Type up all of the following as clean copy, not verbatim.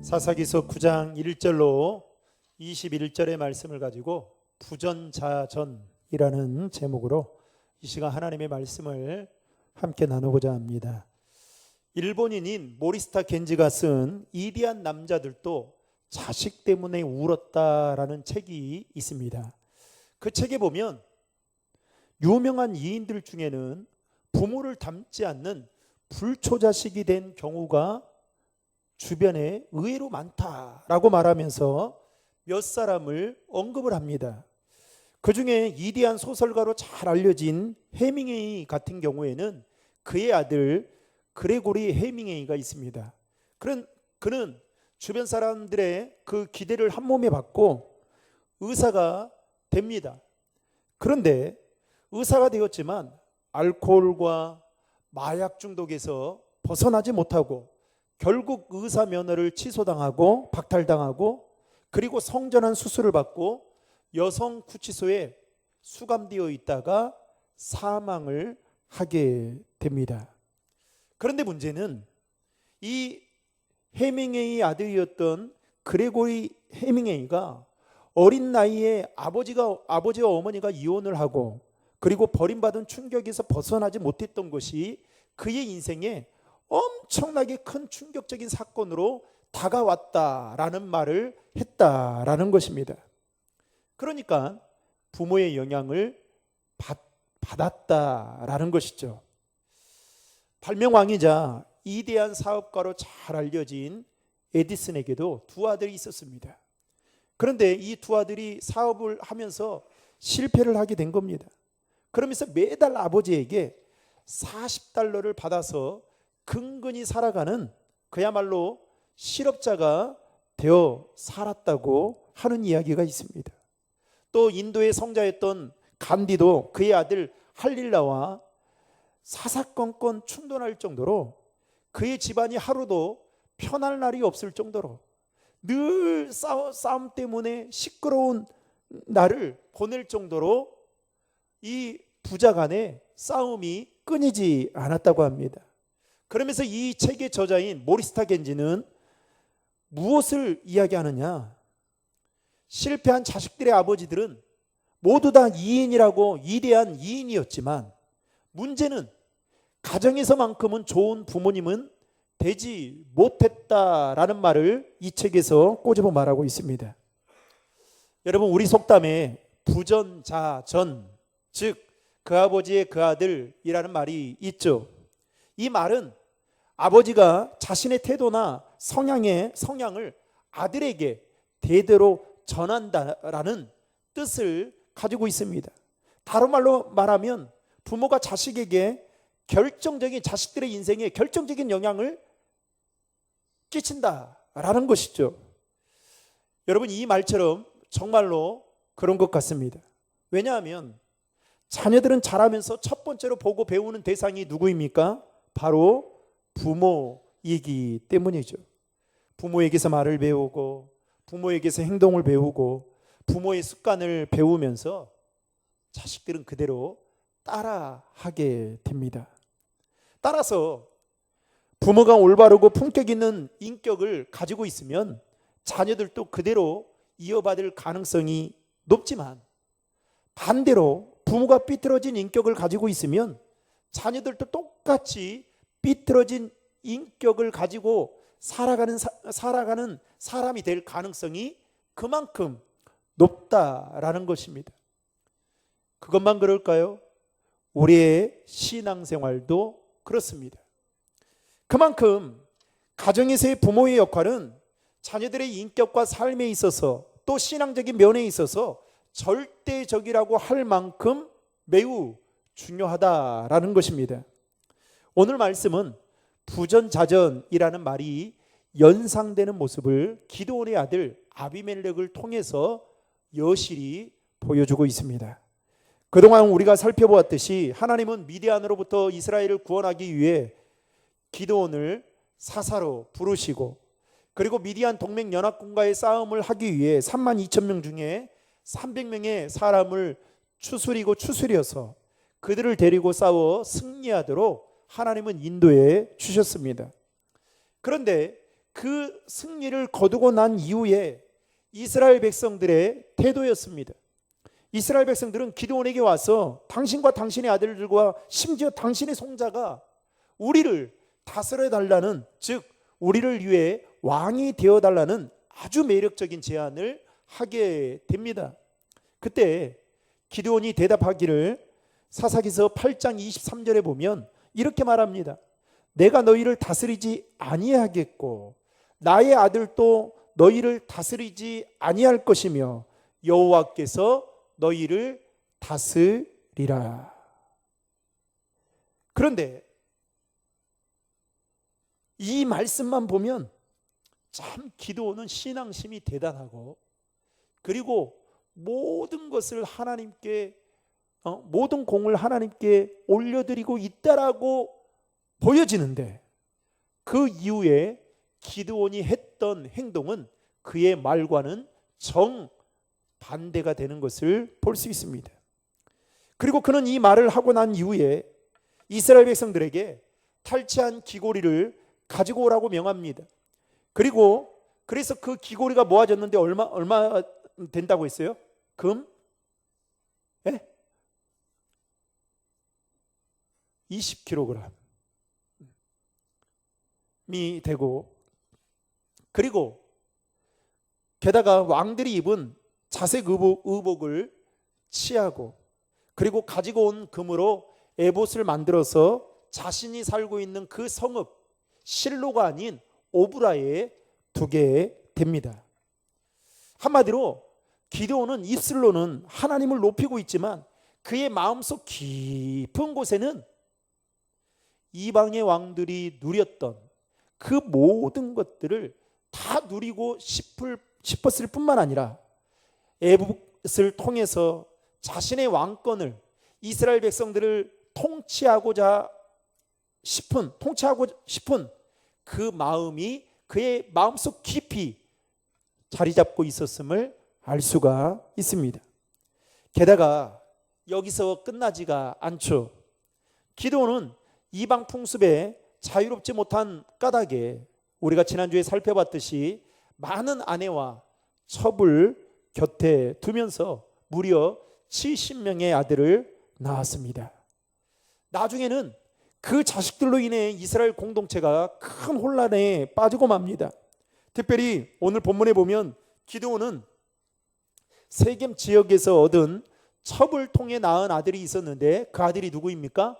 사사기서 9장 1절로 21절의 말씀을 가지고 부전자전이라는 제목으로 이 시간 하나님의 말씀을 함께 나누고자 합니다. 일본인인 모리스타 겐지가 쓴 이디한 남자들도 자식 때문에 울었다라는 책이 있습니다. 그 책에 보면 유명한 이인들 중에는 부모를 닮지 않는 불초자식이 된 경우가 주변에 의외로 많다라고 말하면서 몇 사람을 언급을 합니다. 그 중에 이디한 소설가로 잘 알려진 해밍웨이 같은 경우에는 그의 아들 그레고리 해밍웨이가 있습니다. 그는 주변 사람들의 그 기대를 한 몸에 받고 의사가 됩니다. 그런데 의사가 되었지만 알코올과 마약 중독에서 벗어나지 못하고 결국 의사 면허를 취소당하고 박탈당하고 그리고 성전환 수술을 받고 여성 구치소에 수감되어 있다가 사망을 하게 됩니다. 그런데 문제는 이 해밍웨이의 아들이었던 그레고리 해밍웨이가 어린 나이에 아버지와 어머니가 이혼을 하고 그리고 버림받은 충격에서 벗어나지 못했던 것이 그의 인생에 엄청나게 큰 충격적인 사건으로 다가왔다라는 말을 했다라는 것입니다. 그러니까 부모의 영향을 받았다라는 것이죠. 발명왕이자 이대한 사업가로 잘 알려진 에디슨에게도 두 아들이 있었습니다. 그런데 이 두 아들이 사업을 하면서 실패를 하게 된 겁니다. 그러면서 매달 아버지에게 $40를 받아서 근근히 살아가는 그야말로 실업자가 되어 살았다고 하는 이야기가 있습니다. 또 인도의 성자였던 간디도 그의 아들 할릴라와 사사건건 충돌할 정도로 그의 집안이 하루도 편할 날이 없을 정도로 늘 싸움 때문에 시끄러운 날을 보낼 정도로 이 부자 간의 싸움이 끊이지 않았다고 합니다. 그러면서 이 책의 저자인 모리스타 겐지는 무엇을 이야기하느냐? 실패한 자식들의 아버지들은 모두 다 이인이라고 위대한 이인이었지만 문제는 가정에서만큼은 좋은 부모님은 되지 못했다라는 말을 이 책에서 꼬집어 말하고 있습니다. 여러분, 우리 속담에 부전자전, 즉 그 아버지의 그 아들이라는 말이 있죠. 이 말은 아버지가 자신의 태도나 성향을 아들에게 대대로 전한다라는 뜻을 가지고 있습니다. 다른 말로 말하면 부모가 자식에게 자식들의 인생에 결정적인 영향을 끼친다라는 것이죠. 여러분, 이 말처럼 정말로 그런 것 같습니다. 왜냐하면 자녀들은 자라면서 첫 번째로 보고 배우는 대상이 누구입니까? 바로 부모이기 때문이죠. 부모에게서 말을 배우고 부모에게서 행동을 배우고 부모의 습관을 배우면서 자식들은 그대로 따라하게 됩니다. 따라서 부모가 올바르고 품격 있는 인격을 가지고 있으면 자녀들도 그대로 이어받을 가능성이 높지만 반대로 부모가 삐뚤어진 인격을 가지고 있으면 자녀들도 똑같이 삐뚤어진 인격을 가지고 살아가는 사람이 될 가능성이 그만큼 높다라는 것입니다. 그것만 그럴까요? 우리의 신앙생활도 그렇습니다. 그만큼 가정에서의 부모의 역할은 자녀들의 인격과 삶에 있어서 또 신앙적인 면에 있어서 절대적이라고 할 만큼 매우 중요하다라는 것입니다. 오늘 말씀은 부전자전이라는 말이 연상되는 모습을 기드온의 아들 아비멜렉을 통해서 여실히 보여주고 있습니다. 그동안 우리가 살펴보았듯이 하나님은 미디안으로부터 이스라엘을 구원하기 위해 기드온을 사사로 부르시고 그리고 미디안 동맹연합군과의 싸움을 하기 위해 32,000명 중에 300명의 사람을 추스려서 그들을 데리고 싸워 승리하도록 하나님은 인도해 주셨습니다. 그런데 그 승리를 거두고 난 이후에 이스라엘 백성들의 태도였습니다. 이스라엘 백성들은 기드온에게 와서 당신과 당신의 아들들과 심지어 당신의 손자가 우리를 다스려 달라는, 즉 우리를 위해 왕이 되어 달라는 아주 매력적인 제안을 하게 됩니다. 그때 기드온이 대답하기를 사사기서 8장 23절에 보면 이렇게 말합니다. 내가 너희를 다스리지 아니하겠고 나의 아들도 너희를 다스리지 아니할 것이며 여호와께서 너희를 다스리라. 그런데 이 말씀만 보면 참 기드온은 신앙심이 대단하고, 그리고 모든 것을 하나님께 모든 공을 하나님께 올려드리고 있다라고 보여지는데, 그 이후에 기드온이 했던 행동은 그의 말과는 정반대가 되는 것을 볼 수 있습니다. 그리고 그는 이 말을 하고 난 이후에 이스라엘 백성들에게 탈취한 귀고리를 가지고 오라고 명합니다. 그래서 그 귀고리가 모아졌는데 얼마 된다고 했어요? 금? 예? 20kg이 되고, 그리고 게다가 왕들이 입은 자색 의복을 취하고, 그리고 가지고 온 금으로 에봇을 만들어서 자신이 살고 있는 그 성읍 실로가 아닌 오브라에 두게 됩니다. 한마디로 기드온은 입술로는 하나님을 높이고 있지만 그의 마음속 깊은 곳에는 이방의 왕들이 누렸던 그 모든 것들을 다 누리고 싶었을 뿐만 아니라 에봇을 통해서 자신의 왕권을, 이스라엘 백성들을 통치하고자 싶은 그 마음이 그의 마음속 깊이 자리 잡고 있었음을 알 수가 있습니다. 게다가 여기서 끝나지가 않죠. 기드온은 이방 풍습에 자유롭지 못한 까닭에 우리가 지난주에 살펴봤듯이 많은 아내와 첩을 곁에 두면서 무려 70명의 아들을 낳았습니다. 나중에는 그 자식들로 인해 이스라엘 공동체가 큰 혼란에 빠지고 맙니다. 특별히 오늘 본문에 보면 기드온은 세겜 지역에서 얻은 첩을 통해 낳은 아들이 있었는데 그 아들이 누구입니까?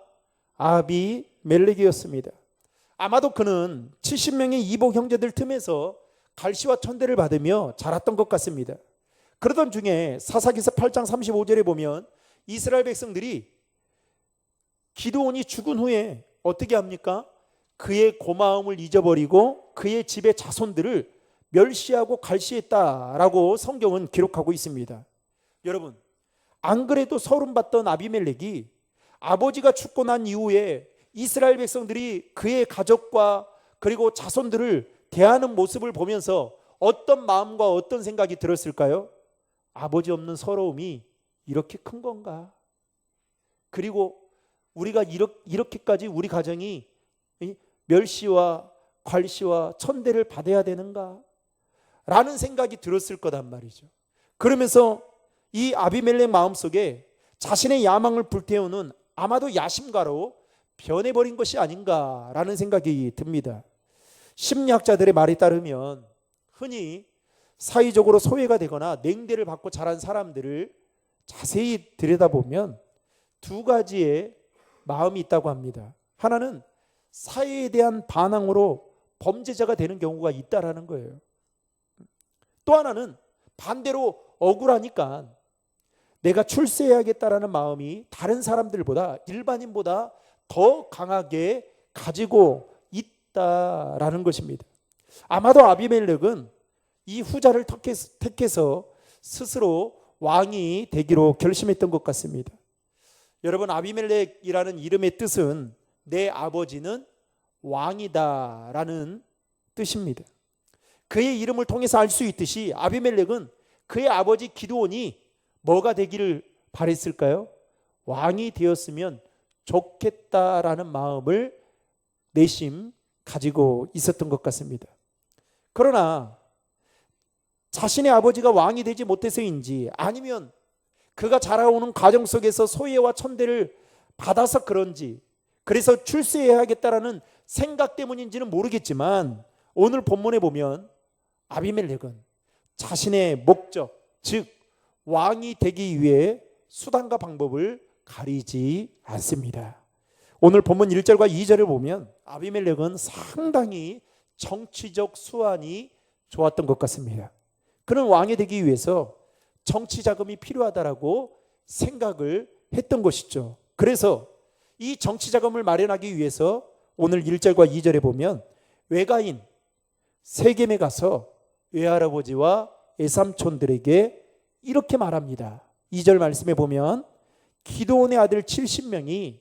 아비멜렉이었습니다. 아마도 그는 70명의 이복 형제들 틈에서 갈시와 천대를 받으며 자랐던 것 같습니다. 그러던 중에 사사기서 8장 35절에 보면 이스라엘 백성들이 기드온이 죽은 후에 어떻게 합니까? 그의 고마움을 잊어버리고 그의 집의 자손들을 멸시하고 갈시했다라고 성경은 기록하고 있습니다. 여러분, 안 그래도 서름받던 아비멜렉이 아버지가 죽고 난 이후에 이스라엘 백성들이 그의 가족과 그리고 자손들을 대하는 모습을 보면서 어떤 마음과 어떤 생각이 들었을까요? 아버지 없는 서러움이 이렇게 큰 건가? 그리고 우리가 이렇게까지 우리 가정이 멸시와 괄시와 천대를 받아야 되는가? 라는 생각이 들었을 거단 말이죠. 그러면서 이 아비멜렉 마음속에 자신의 야망을 불태우는 아마도 야심가로 변해버린 것이 아닌가라는 생각이 듭니다. 심리학자들의 말에 따르면 흔히 사회적으로 소외가 되거나 냉대를 받고 자란 사람들을 자세히 들여다보면 두 가지의 마음이 있다고 합니다. 하나는 사회에 대한 반항으로 범죄자가 되는 경우가 있다라는 거예요. 또 하나는 반대로 억울하니까 내가 출세해야겠다라는 마음이 다른 사람들보다, 일반인보다 더 강하게 가지고 있다라는 것입니다. 아마도 아비멜렉은 이 후자를 택해서 스스로 왕이 되기로 결심했던 것 같습니다. 여러분, 아비멜렉이라는 이름의 뜻은 내 아버지는 왕이다 라는 뜻입니다. 그의 이름을 통해서 알 수 있듯이 아비멜렉은 그의 아버지 기드온이 뭐가 되기를 바랬을까요? 왕이 되었으면 좋겠다라는 마음을 내심 가지고 있었던 것 같습니다. 그러나 자신의 아버지가 왕이 되지 못해서인지 아니면 그가 자라오는 과정 속에서 소예와 천대를 받아서 그런지 그래서 출세해야겠다라는 생각 때문인지는 모르겠지만 오늘 본문에 보면 아비멜렉은 자신의 목적, 즉 왕이 되기 위해 수단과 방법을 가리지 않습니다. 오늘 본문 1절과 2절을 보면 아비멜렉은 상당히 정치적 수완이 좋았던 것 같습니다. 그는 왕이 되기 위해서 정치 자금이 필요하다라고 생각을 했던 것이죠. 그래서 이 정치 자금을 마련하기 위해서 오늘 1절과 2절에 보면 외가인 세겜에 가서 외할아버지와 외삼촌들에게 이렇게 말합니다. 2절 말씀에 보면 기드온의 아들 70명이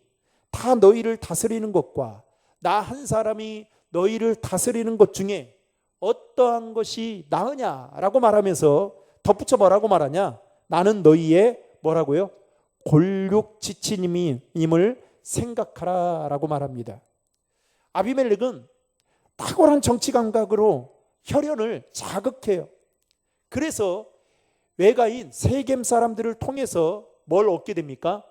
다 너희를 다스리는 것과 나 한 사람이 너희를 다스리는 것 중에 어떠한 것이 나으냐라고 말하면서 덧붙여 뭐라고 말하냐? 나는 너희의 뭐라고요? 골육지치님을 생각하라 라고 말합니다. 아비멜렉은 탁월한 정치 감각으로 혈연을 자극해요. 그래서 외가인 세겜 사람들을 통해서 뭘 얻게 됩니까?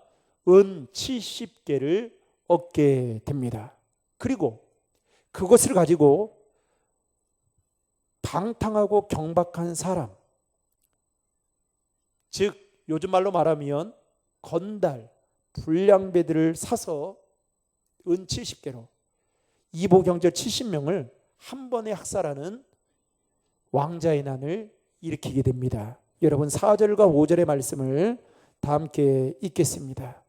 은 70개를 얻게 됩니다. 그리고 그것을 가지고 방탕하고 경박한 사람, 즉 요즘 말로 말하면 건달, 불량배들을 사서 은 70개로 이복 형제 70명을 한 번에 학살하는 왕자의 난을 일으키게 됩니다. 여러분 4절과 5절의 말씀을 다 함께 읽겠습니다.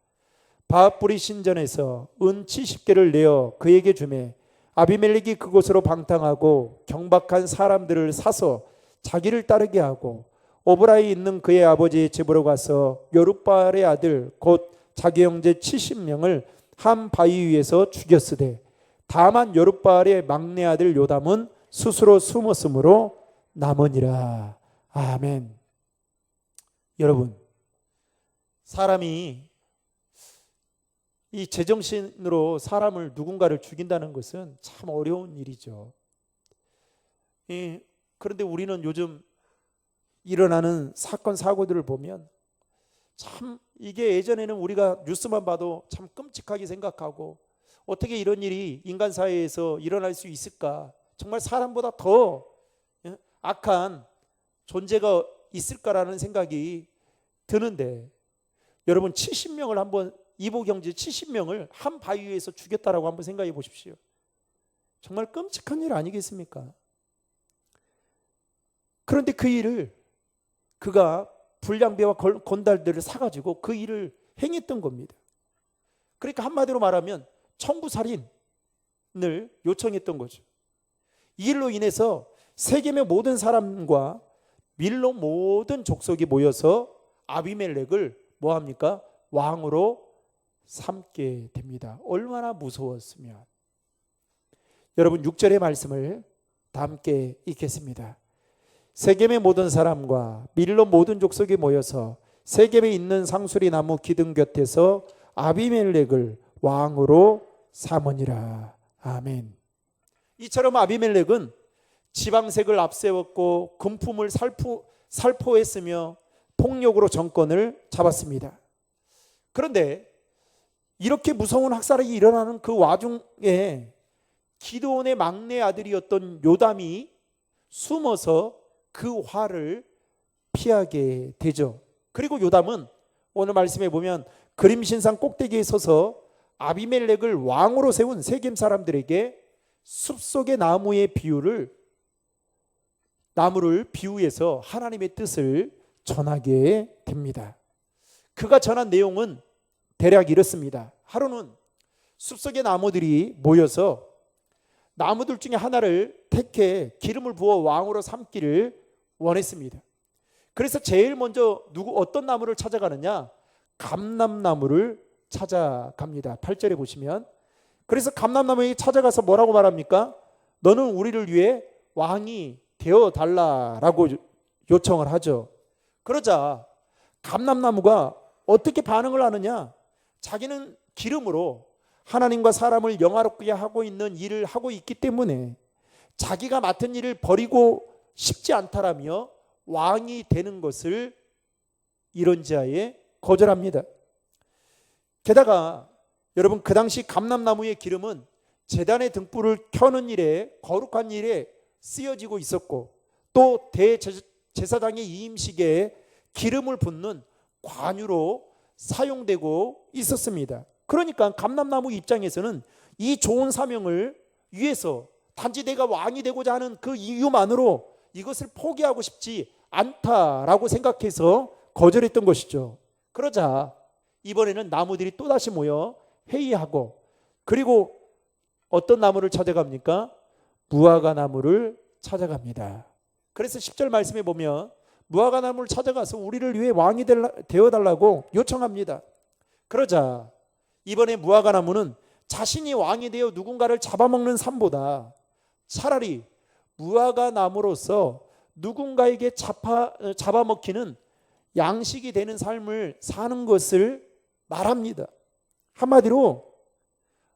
바앗불이 신전에서 은 70개를 내어 그에게 주매 아비멜렉이 그곳으로 방탕하고 경박한 사람들을 사서 자기를 따르게 하고 오브라에 있는 그의 아버지의 집으로 가서 여룻바알의 아들 곧 자기 형제 70명을 한 바위 위에서 죽였으되 다만 여룻바알의 막내 아들 요담은 스스로 숨었으므로 남으니라. 아멘. 여러분, 사람이 이 제정신으로 사람을 누군가를 죽인다는 것은 참 어려운 일이죠. 그런데 우리는 요즘 일어나는 사건 사고들을 보면 참 이게 예전에는 우리가 뉴스만 봐도 참 끔찍하게 생각하고 어떻게 이런 일이 인간 사회에서 일어날 수 있을까? 정말 사람보다 더 악한 존재가 있을까라는 생각이 드는데 여러분 70명을 한번 이복 형제 70명을 한 바위 위에서 죽였다라고 한번 생각해 보십시오. 정말 끔찍한 일 아니겠습니까? 그런데 그 일을 그가 불량배와 건달들을 사가지고 그 일을 행했던 겁니다. 그러니까 한마디로 말하면 청부살인을 요청했던 거죠. 이 일로 인해서 세겜의 모든 사람과 밀로 모든 족속이 모여서 아비멜렉을 뭐합니까? 왕으로 삼게 됩니다. 얼마나 무서웠으면. 여러분 6절의 말씀을 다 함께 읽겠습니다. 세겜의 모든 사람과 밀로 모든 족속이 모여서 세겜에 있는 상수리 나무 기둥 곁에서 아비멜렉을 왕으로 삼으니라. 아멘. 이처럼 아비멜렉은 지방색을 앞세웠고 금품을 살포했으며 폭력으로 정권을 잡았습니다. 그런데 이렇게 무서운 학살이 일어나는 그 와중에 기드온의 막내 아들이었던 요담이 숨어서 그 화를 피하게 되죠. 그리고 요담은 오늘 말씀에 보면 그림신상 꼭대기에 서서 아비멜렉을 왕으로 세운 세겜 사람들에게 숲속의 나무를 비유해서 하나님의 뜻을 전하게 됩니다. 그가 전한 내용은 대략 이렇습니다. 하루는 숲속의 나무들이 모여서 나무들 중에 하나를 택해 기름을 부어 왕으로 삼기를 원했습니다. 그래서 제일 먼저 어떤 나무를 찾아가느냐? 감람나무를 찾아갑니다. 8절에 보시면 그래서 감람나무에 찾아가서 뭐라고 말합니까? 너는 우리를 위해 왕이 되어달라라고 요청을 하죠. 그러자 감람나무가 어떻게 반응을 하느냐? 자기는 기름으로 하나님과 사람을 영화롭게 하고 있는 일을 하고 있기 때문에 자기가 맡은 일을 버리고 싶지 않다라며 왕이 되는 것을 이론지하에 거절합니다. 게다가 여러분, 그 당시 감람나무의 기름은 제단의 등불을 켜는 일에, 거룩한 일에 쓰여지고 있었고, 또 대제사장의 이임식에 기름을 붓는 관유로 사용되고 있었습니다. 그러니까 감람나무 입장에서는 이 좋은 사명을 위해서 단지 내가 왕이 되고자 하는 그 이유만으로 이것을 포기하고 싶지 않다라고 생각해서 거절했던 것이죠. 그러자 이번에는 나무들이 또다시 모여 회의하고, 그리고 어떤 나무를 찾아갑니까? 무화과 나무를 찾아갑니다. 그래서 10절 말씀에 보면 무화과 나무를 찾아가서 우리를 위해 왕이 되어달라고 요청합니다. 그러자 이번에 무화과 나무는 자신이 왕이 되어 누군가를 잡아먹는 삶보다 차라리 무화과 나무로서 누군가에게 잡아먹히는 양식이 되는 삶을 사는 것을 말합니다. 한마디로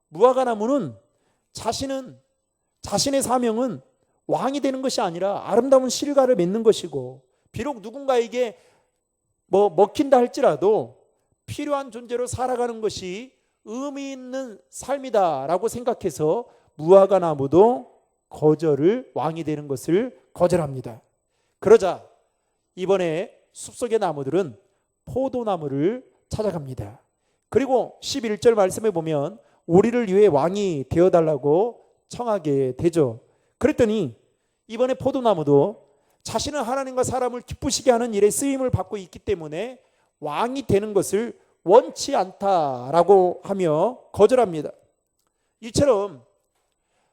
무화과 나무는 자신의 사명은 왕이 되는 것이 아니라 아름다운 실과를 맺는 것이고, 비록 누군가에게 먹힌다 할지라도 필요한 존재로 살아가는 것이 의미 있는 삶이다라고 생각해서 무화과 나무도 왕이 되는 것을 거절합니다. 그러자 이번에 숲속의 나무들은 포도나무를 찾아갑니다. 그리고 11절 말씀에 보면 우리를 위해 왕이 되어달라고 청하게 되죠. 그랬더니 이번에 포도나무도 자신은 하나님과 사람을 기쁘시게 하는 일에 쓰임을 받고 있기 때문에 왕이 되는 것을 원치 않다라고 하며 거절합니다. 이처럼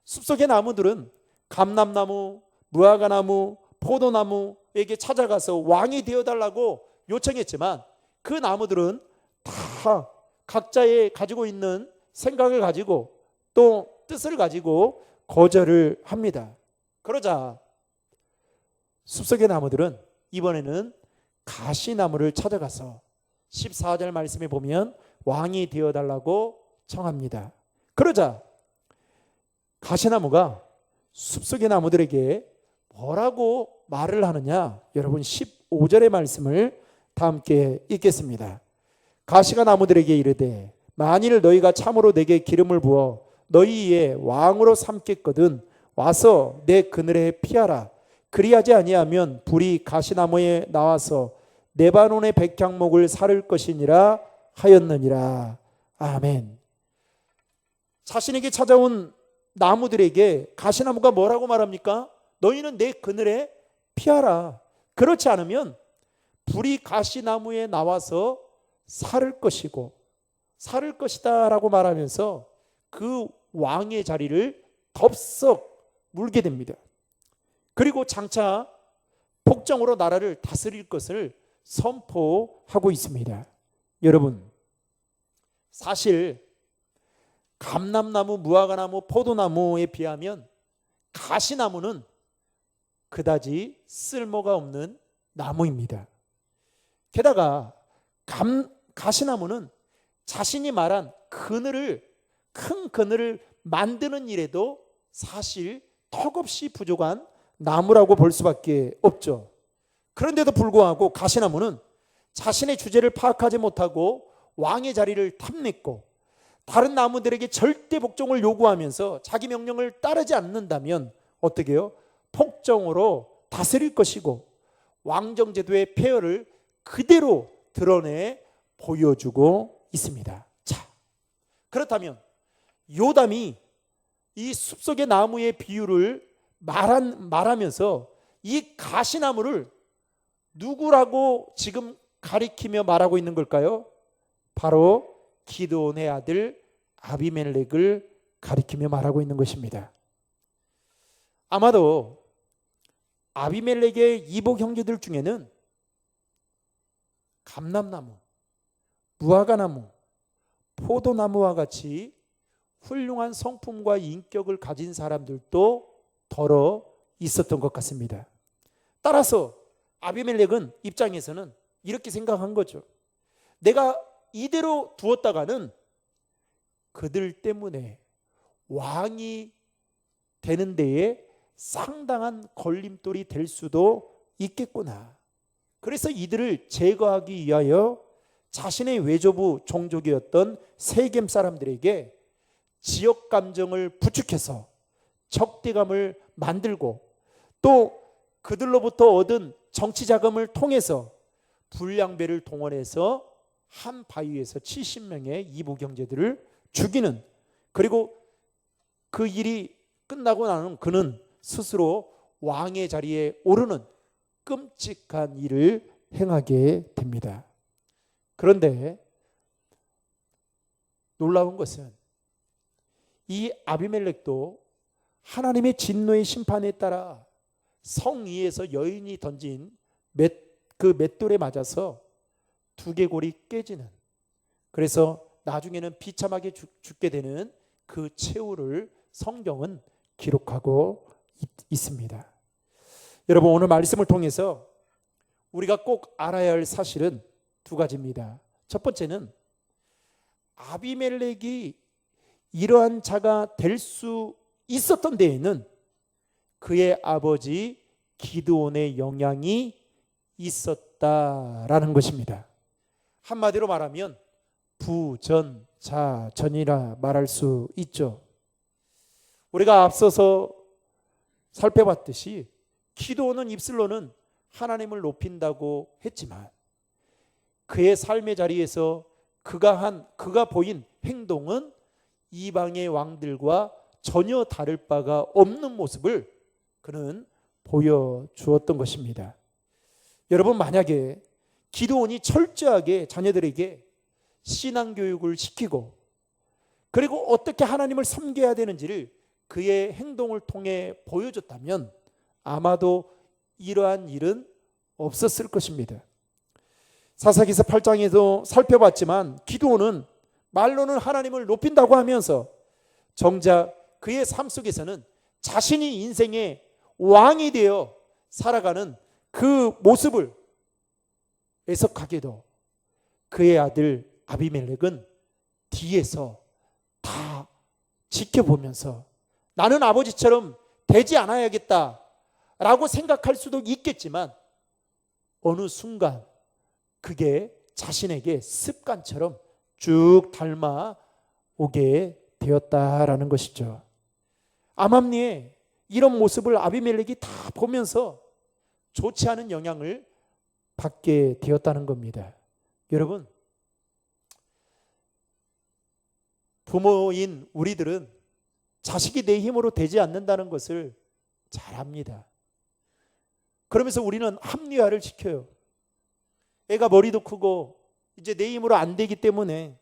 숲속의 나무들은 감람나무, 무화과나무, 포도나무에게 찾아가서 왕이 되어달라고 요청했지만 그 나무들은 다 각자의 가지고 있는 생각을 가지고 또 뜻을 가지고 거절을 합니다. 그러자 숲속의 나무들은 이번에는 가시나무를 찾아가서 14절 말씀에 보면 왕이 되어달라고 청합니다. 그러자 가시나무가 숲속의 나무들에게 뭐라고 말을 하느냐, 여러분 15절의 말씀을 다 함께 읽겠습니다. 가시가 나무들에게 이르되 만일 너희가 참으로 내게 기름을 부어 너희의 왕으로 삼겠거든 와서 내 그늘에 피하라. 그리하지 아니하면 불이 가시나무에 나와서 레바논의 백향목을 사를 것이니라 하였느니라. 아멘. 자신에게 찾아온 나무들에게 가시나무가 뭐라고 말합니까? 너희는 내 그늘에 피하라. 그렇지 않으면 불이 가시나무에 나와서 사를 것이다 라고 말하면서 그 왕의 자리를 덥석 물게 됩니다. 그리고 장차 복정으로 나라를 다스릴 것을 선포하고 있습니다. 여러분, 사실 감람나무, 무화과나무, 포도나무에 비하면 가시나무는 그다지 쓸모가 없는 나무입니다. 게다가 가시나무는 자신이 말한 큰 그늘을 만드는 일에도 사실 턱없이 부족한 나무라고 볼 수밖에 없죠. 그런데도 불구하고 가시나무는 자신의 주제를 파악하지 못하고 왕의 자리를 탐냈고 다른 나무들에게 절대 복종을 요구하면서 자기 명령을 따르지 않는다면 어떻게 해요? 폭정으로 다스릴 것이고 왕정제도의 폐허를 그대로 드러내 보여주고 있습니다. 자, 그렇다면 요담이 이 숲속의 나무의 비유를 말하면서 이 가시나무를 누구라고 지금 가리키며 말하고 있는 걸까요? 바로 기드온의 아들 아비멜렉을 가리키며 말하고 있는 것입니다. 아마도 아비멜렉의 이복 형제들 중에는 감람나무, 무화과나무, 포도나무와 같이 훌륭한 성품과 인격을 가진 사람들도 더러 있었던 것 같습니다. 따라서 아비멜렉은 입장에서는 이렇게 생각한 거죠. 내가 이대로 두었다가는 그들 때문에 왕이 되는 데에 상당한 걸림돌이 될 수도 있겠구나. 그래서 이들을 제거하기 위하여 자신의 외조부 종족이었던 세겜 사람들에게 지역 감정을 부추겨서 적대감을 만들고, 또 그들로부터 얻은 정치 자금을 통해서 불량배를 동원해서 한 바위에서 70명의 이부 경제들을 죽이는, 그리고 그 일이 끝나고 나는 그는 스스로 왕의 자리에 오르는 끔찍한 일을 행하게 됩니다. 그런데 놀라운 것은 이 아비멜렉도 하나님의 진노의 심판에 따라 성 위에서 여인이 던진 그 맷돌에 맞아서 두개골이 깨지는, 그래서 나중에는 비참하게 죽게 되는 그 최후를 성경은 기록하고 있습니다. 여러분, 오늘 말씀을 통해서 우리가 꼭 알아야 할 사실은 두 가지입니다. 첫 번째는 아비멜렉이 이러한 자가 될 수 있었던 데에는 그의 아버지 기드온의 영향이 있었다라는 것입니다. 한마디로 말하면 부전자전이라 말할 수 있죠. 우리가 앞서서 살펴봤듯이 기드온은 입술로는 하나님을 높인다고 했지만 그의 삶의 자리에서 그가 보인 행동은 이방의 왕들과 전혀 다를 바가 없는 모습을 그는 보여주었던 것입니다. 여러분, 만약에 기드온이 철저하게 자녀들에게 신앙교육을 시키고 그리고 어떻게 하나님을 섬겨야 되는지를 그의 행동을 통해 보여줬다면 아마도 이러한 일은 없었을 것입니다. 사사기서 8장에서 살펴봤지만 기드온은 말로는 하나님을 높인다고 하면서 정작 그의 삶 속에서는 자신이 인생의 왕이 되어 살아가는 그 모습을 애석하게도 그의 아들 아비멜렉은 뒤에서 다 지켜보면서 나는 아버지처럼 되지 않아야겠다라고 생각할 수도 있겠지만 어느 순간 그게 자신에게 습관처럼 쭉 닮아오게 되었다라는 것이죠. 암암리에 이런 모습을 아비멜렉이 다 보면서 좋지 않은 영향을 받게 되었다는 겁니다. 여러분, 부모인 우리들은 자식이 내 힘으로 되지 않는다는 것을 잘 압니다. 그러면서 우리는 합리화를 시켜요. 애가 머리도 크고 이제 내 힘으로 안 되기 때문에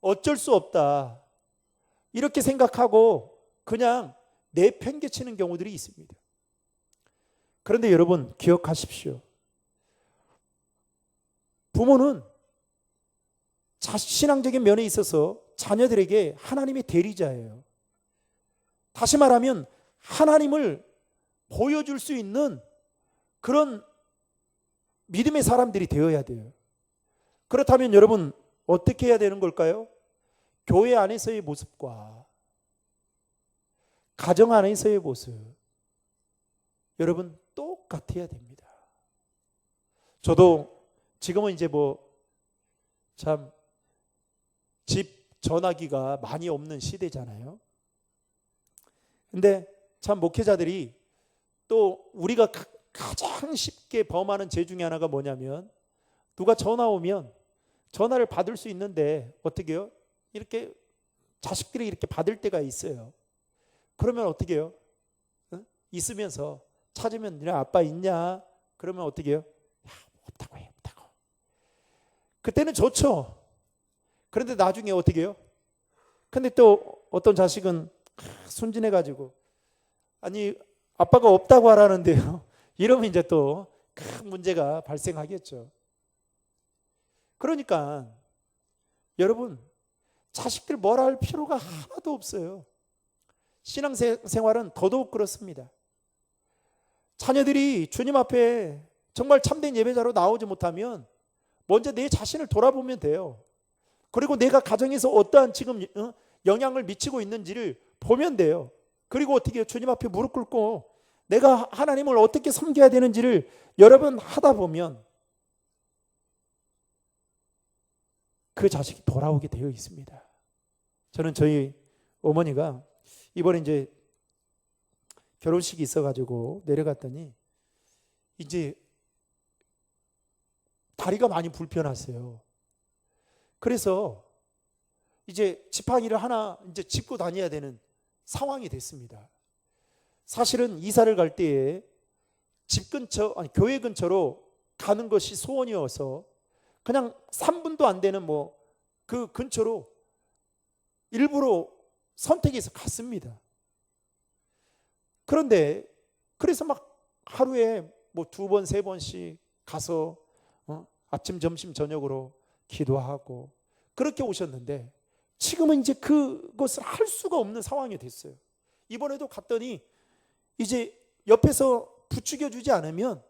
어쩔 수 없다, 이렇게 생각하고 그냥 내팽개치는 경우들이 있습니다. 그런데 여러분, 기억하십시오. 부모는 신앙적인 면에 있어서 자녀들에게 하나님의 대리자예요. 다시 말하면 하나님을 보여줄 수 있는 그런 믿음의 사람들이 되어야 돼요. 그렇다면 여러분, 어떻게 해야 되는 걸까요? 교회 안에서의 모습과 가정 안에서의 모습, 여러분 똑같아야 됩니다. 저도 지금은 이제 참 집 전화기가 많이 없는 시대잖아요. 근데 참 목회자들이 또 우리가 가장 쉽게 범하는 죄 중에 하나가 뭐냐면, 누가 전화 오면 전화를 받을 수 있는데 어떻게 해요? 이렇게 자식들이 이렇게 받을 때가 있어요. 그러면 어떻게 해요? 있으면서 찾으면 야, 아빠 있냐? 그러면 어떻게 해요? 야, 없다고 해, 없다고. 그때는 좋죠. 그런데 나중에 어떻게 해요? 근데 또 어떤 자식은 순진해가지고 아니 아빠가 없다고 하라는데요. 이러면 이제 또 큰 문제가 발생하겠죠. 그러니까 여러분, 자식들 뭐라 할 필요가 하나도 없어요. 신앙생활은 더더욱 그렇습니다. 자녀들이 주님 앞에 정말 참된 예배자로 나오지 못하면 먼저 내 자신을 돌아보면 돼요. 그리고 내가 가정에서 어떠한 지금 영향을 미치고 있는지를 보면 돼요. 그리고 어떻게 해요? 주님 앞에 무릎 꿇고 내가 하나님을 어떻게 섬겨야 되는지를 여러 번 하다 보면 그 자식이 돌아오게 되어 있습니다. 저는 저희 어머니가 이번에 이제 결혼식이 있어가지고 내려갔더니 이제 다리가 많이 불편하세요. 그래서 이제 지팡이를 하나 이제 짚고 다녀야 되는 상황이 됐습니다. 사실은 이사를 갈 때에 집 근처, 아니 교회 근처로 가는 것이 소원이어서 그냥 3분도 안 되는 뭐 그 근처로 일부러 선택해서 갔습니다. 그런데 그래서 막 하루에 뭐 2번, 3번씩 가서 아침, 점심, 저녁으로 기도하고 그렇게 오셨는데 지금은 이제 그것을 할 수가 없는 상황이 됐어요. 이번에도 갔더니 이제 옆에서 부추겨 주지 않으면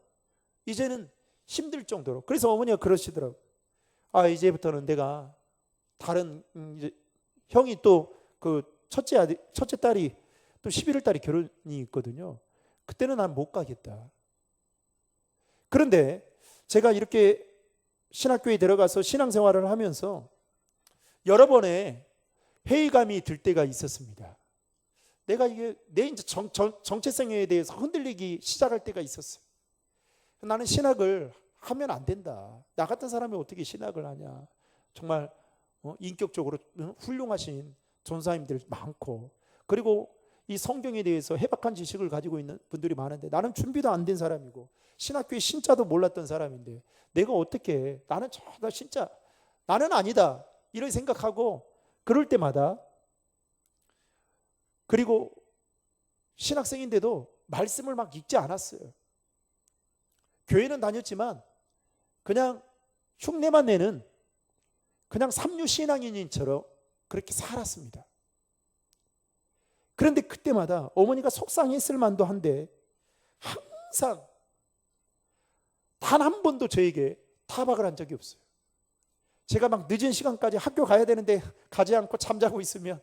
이제는 힘들 정도로. 그래서 어머니가 그러시더라고요. 아, 이제부터는 내가 다른 이제 형이 또 그 첫째 딸이 또 11월 달에 결혼이 있거든요. 그때는 난 못 가겠다. 그런데 제가 이렇게 신학교에 들어가서 신앙생활을 하면서 여러 번의 회의감이 들 때가 있었습니다. 내가 이게 내 이제 정체성에 대해서 흔들리기 시작할 때가 있었어요. 나는 신학을 하면 안 된다. 나 같은 사람이 어떻게 신학을 하냐. 정말 인격적으로 훌륭하신 전사님들 많고, 그리고 이 성경에 대해서 해박한 지식을 가지고 있는 분들이 많은데 나는 준비도 안 된 사람이고 신학교의 신자도 몰랐던 사람인데 내가 어떻게 나는 진짜 나는 아니다 이런 생각하고 그럴 때마다, 그리고 신학생인데도 말씀을 막 읽지 않았어요. 교회는 다녔지만 그냥 흉내만 내는 그냥 삼류 신앙인처럼 그렇게 살았습니다. 그런데 그때마다 어머니가 속상했을 만도 한데 항상 단 한 번도 저에게 타박을 한 적이 없어요. 제가 막 늦은 시간까지 학교 가야 되는데 가지 않고 잠자고 있으면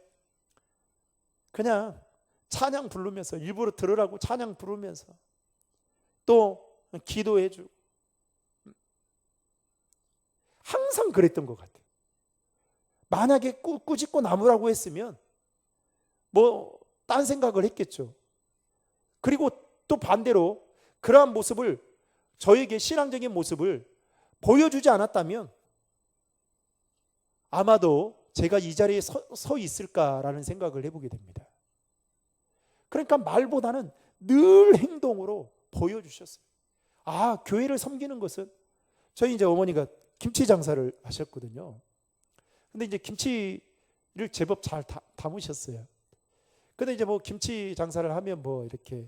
그냥 찬양 부르면서, 일부러 들으라고 찬양 부르면서 또 기도해주고 항상 그랬던 것 같아요. 만약에 꾸짖고 나무라고 했으면 뭐 딴 생각을 했겠죠. 그리고 또 반대로 그러한 모습을, 저에게 신앙적인 모습을 보여주지 않았다면 아마도 제가 이 자리에 서 있을까라는 생각을 해보게 됩니다. 그러니까 말보다는 늘 행동으로 보여주셨어요. 아, 교회를 섬기는 것은, 저희 이제 어머니가 김치 장사를 하셨거든요. 근데 이제 김치를 제법 잘 담으셨어요. 근데 이제 뭐 김치 장사를 하면 뭐 이렇게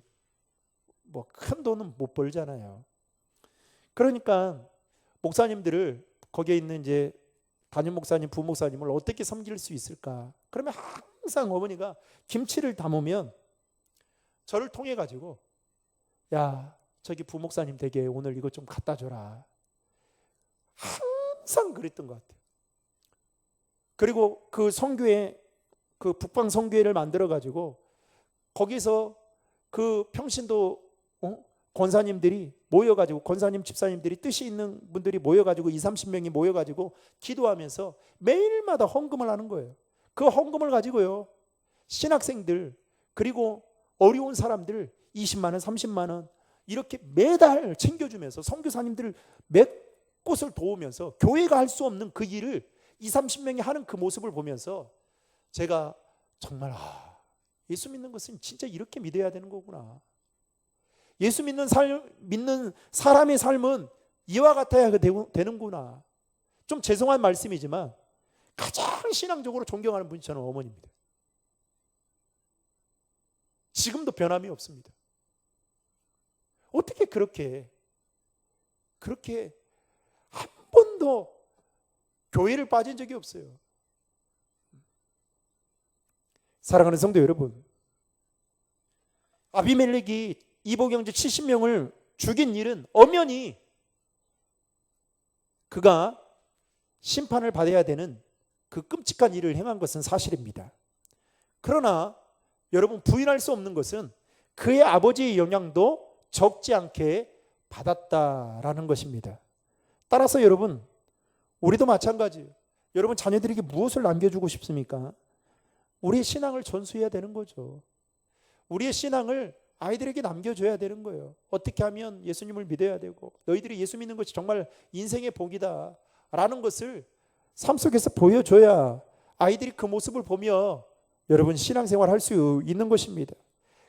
뭐 큰 돈은 못 벌잖아요. 그러니까 목사님들을, 거기에 있는 이제 담임 목사님, 부목사님을 어떻게 섬길 수 있을까? 그러면 항상 어머니가 김치를 담으면 저를 통해 가지고, 야, 저기 부목사님 댁에 오늘 이거 좀 갖다 줘라. 항상 그랬던 것 같아요. 그리고 그 성교회, 그 북방 성교회를 만들어 가지고 거기서 그 평신도 권사님들이 모여가지고, 권사님 집사님들이 뜻이 있는 분들이 모여가지고 20-30명이 모여가지고 기도하면서 매일마다 헌금을 하는 거예요. 그 헌금을 가지고요, 신학생들 그리고 어려운 사람들 20만 원, 30만 원 이렇게 매달 챙겨주면서 선교사님들을 몇 곳을 도우면서 교회가 할 수 없는 그 일을 20-30명이 하는 그 모습을 보면서 제가 정말 예수 믿는 것은 진짜 이렇게 믿어야 되는 거구나. 예수 믿는 사람의 삶은 이와 같아야 되는구나. 좀 죄송한 말씀이지만 가장 신앙적으로 존경하는 분이 저는 어머니입니다. 지금도 변함이 없습니다. 어떻게 그렇게 한 번도 교회를 빠진 적이 없어요. 사랑하는 성도 여러분, 아비멜렉이 이복영주 70명을 죽인 일은 엄연히 그가 심판을 받아야 되는 그 끔찍한 일을 행한 것은 사실입니다. 그러나 여러분 부인할 수 없는 것은 그의 아버지의 영향도 적지 않게 받았다라는 것입니다. 따라서 여러분, 우리도 마찬가지예요. 여러분 자녀들에게 무엇을 남겨주고 싶습니까? 우리의 신앙을 전수해야 되는 거죠. 우리의 신앙을 아이들에게 남겨줘야 되는 거예요. 어떻게 하면 예수님을 믿어야 되고 너희들이 예수 믿는 것이 정말 인생의 복이다 라는 것을 삶 속에서 보여줘야 아이들이 그 모습을 보며 여러분 신앙생활 할 수 있는 것입니다.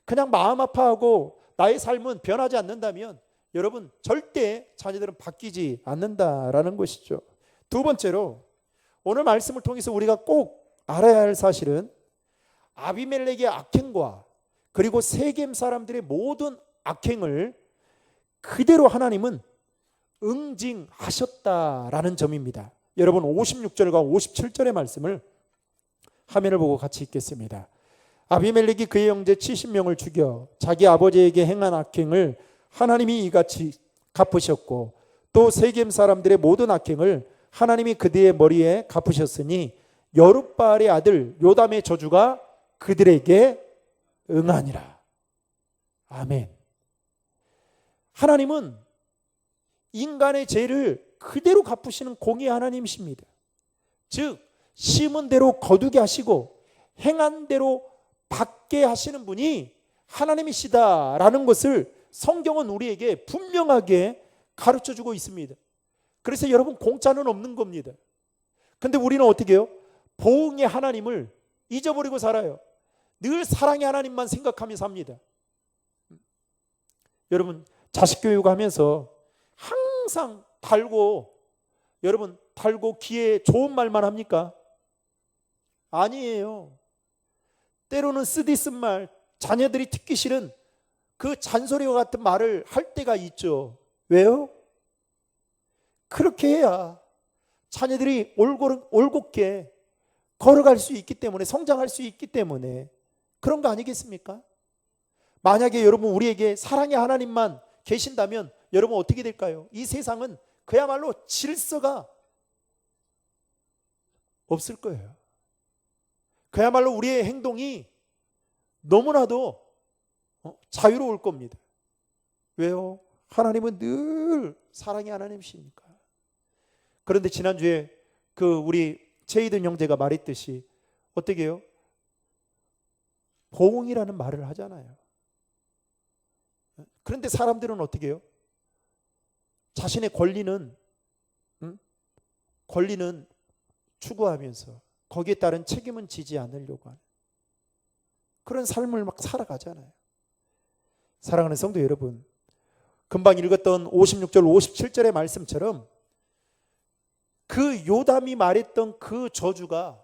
그냥 마음 아파하고 나의 삶은 변하지 않는다면 여러분 절대 자녀들은 바뀌지 않는다라는 것이죠. 두 번째로 오늘 말씀을 통해서 우리가 꼭 알아야 할 사실은 아비멜렉의 악행과 그리고 세겜 사람들의 모든 악행을 그대로 하나님은 응징하셨다라는 점입니다. 여러분 56절과 57절의 말씀을 화면을 보고 같이 읽겠습니다. 아비멜렉이 그의 형제 70명을 죽여 자기 아버지에게 행한 악행을 하나님이 이같이 갚으셨고 또 세겜 사람들의 모든 악행을 하나님이 그들의 머리에 갚으셨으니 여룻바알의 아들 요담의 저주가 그들에게 응하니라. 아멘. 하나님은 인간의 죄를 그대로 갚으시는 공의의 하나님이십니다. 즉 심은 대로 거두게 하시고 행한 대로 받게 하시는 분이 하나님이시다라는 것을 성경은 우리에게 분명하게 가르쳐주고 있습니다. 그래서 여러분 공짜는 없는 겁니다. 근데 우리는 어떻게 해요? 보응의 하나님을 잊어버리고 살아요. 늘 사랑의 하나님만 생각하며 삽니다. 여러분 자식 교육하면서 항상 여러분 달고 귀에 좋은 말만 합니까? 아니에요. 때로는 쓰디쓴 말, 자녀들이 듣기 싫은 그 잔소리와 같은 말을 할 때가 있죠. 왜요? 그렇게 해야 자녀들이 올곧게 걸어갈 수 있기 때문에, 성장할 수 있기 때문에 그런 거 아니겠습니까? 만약에 여러분 우리에게 사랑의 하나님만 계신다면 여러분 어떻게 될까요? 이 세상은 그야말로 질서가 없을 거예요. 그야말로 우리의 행동이 너무나도 자유로울 겁니다. 왜요? 하나님은 늘 사랑의 하나님이시니까. 그런데 지난주에 우리 제이든 형제가 말했듯이 어떻게 해요? 보응이라는 말을 하잖아요. 그런데 사람들은 어떻게 해요? 자신의 권리는 추구하면서 거기에 따른 책임은 지지 않으려고 하는 그런 삶을 막 살아가잖아요. 사랑하는 성도 여러분, 금방 읽었던 56절 57절의 말씀처럼 그 요담이 말했던 그 저주가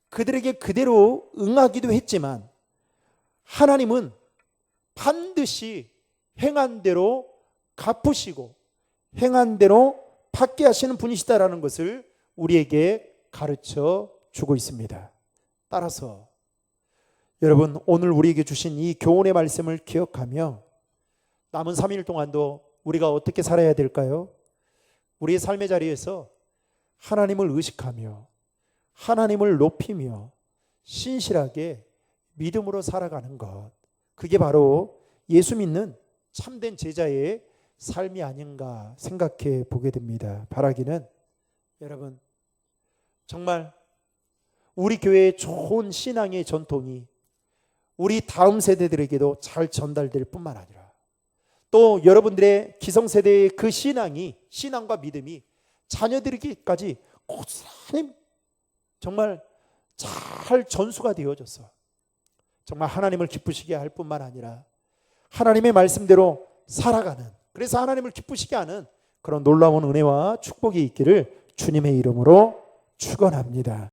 그들에게 그대로 응하기도 했지만 하나님은 반드시 행한 대로 갚으시고 행한 대로 받게 하시는 분이시다라는 것을 우리에게 가르쳐 주고 있습니다. 따라서 여러분 오늘 우리에게 주신 이 교훈의 말씀을 기억하며 남은 3일 동안도 우리가 어떻게 살아야 될까요? 우리의 삶의 자리에서 하나님을 의식하며 하나님을 높이며 신실하게 믿음으로 살아가는 것, 그게 바로 예수 믿는 참된 제자의 삶이 아닌가 생각해 보게 됩니다. 바라기는 여러분 정말 우리 교회의 좋은 신앙의 전통이 우리 다음 세대들에게도 잘 전달될 뿐만 아니라 또 여러분들의 기성세대의 그 신앙과 믿음이 자녀들에게까지 고스란히 정말 잘 전수가 되어져서 정말 하나님을 기쁘시게 할 뿐만 아니라 하나님의 말씀대로 살아가는, 그래서 하나님을 기쁘시게 하는 그런 놀라운 은혜와 축복이 있기를 주님의 이름으로 축원합니다.